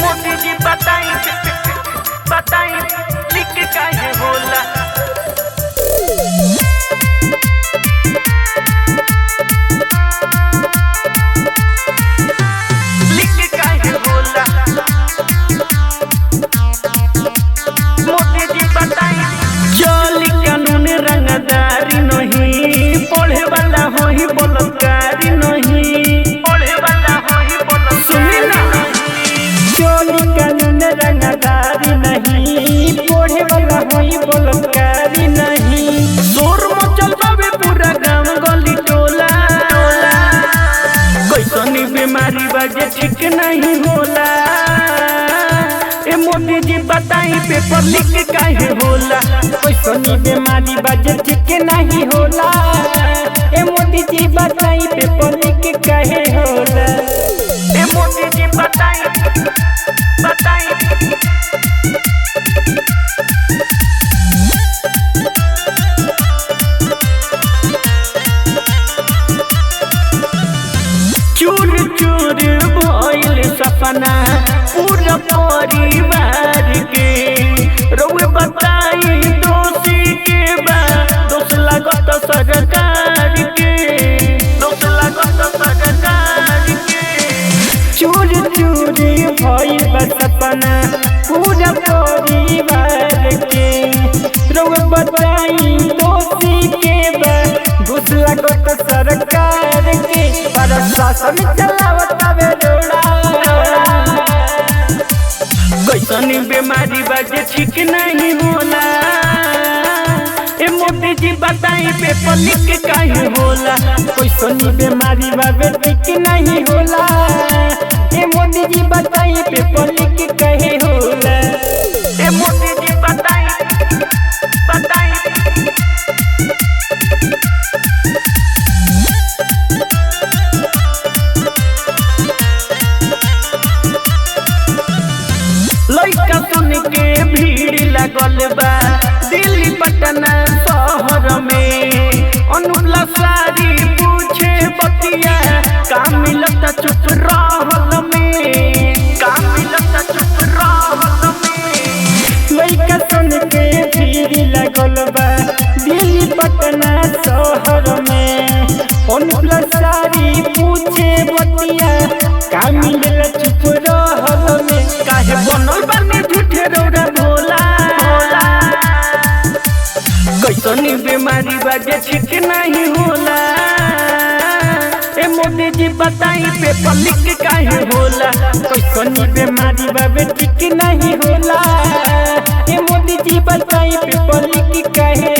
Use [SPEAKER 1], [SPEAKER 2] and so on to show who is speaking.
[SPEAKER 1] मोदी जी बताई बताई लिख काहे होला लिख काहे होला मोदी जी बताई चली कानून रंगदारी नहीं पढ़े वाला होई बलात्कारी नहीं पढ़े वाला होई बलात्कारी सुनी ना चली कानून रंगदारी नहीं पढ़े वाला होई बलात्कारी नहीं शोर मचल बाबे पूरा गांव गली टोला कैसनी बीमारी बाजे ठीक नहीं होला ए मोदी जी बताई पेपर लीक काहे होला कैसनी बीमारी बाजे ठीक नहीं होला ए मोदी जी बताई पेपर लीक काहे होला ए मोदी जी बताई बताई चूर चूर भइल सपना पूरा परिवार के रोए बताई दोषी के बा दोष लागत सरकार के दोष लागत सरकार के चूर चूर भइल सपना पूरा परिवार के रोए बताई दोषी के बा दोष लागत सरकार के प्रशासन चलावत हवे रोड़ा कैसनी बीमारी बाजे ठीक नहीं होला ए मोदी जी बताई पेपर लीक काहे होला कैसनी बीमारी बाजे ठीक नहीं होला ए मोदी जी बताई पेपर लीक काहे होला ए मोदी जी बताई बताई लइका सुन के भीड़ लगल बा दिल्ली पटना शहर में अनुपला सारी पूछे बतिया का मिलता चुप रहल में का मिलता चुप रहल में लइका सुन के भीड़ लगल बा दिल्ली पटना शहर में अनुपला सारी पूछे बतिया का मिलता चुप रहल में काहे बनल बानी झूठे रौरा भोला कैसनी बीमारी बाजे ठीक नहीं होला ए मोदी जी बताई पेपर लीक काहे होला कैसनी बीमारी बाजे ठीक नहीं होला ए मोदी जी बताई पेपर लीक काहे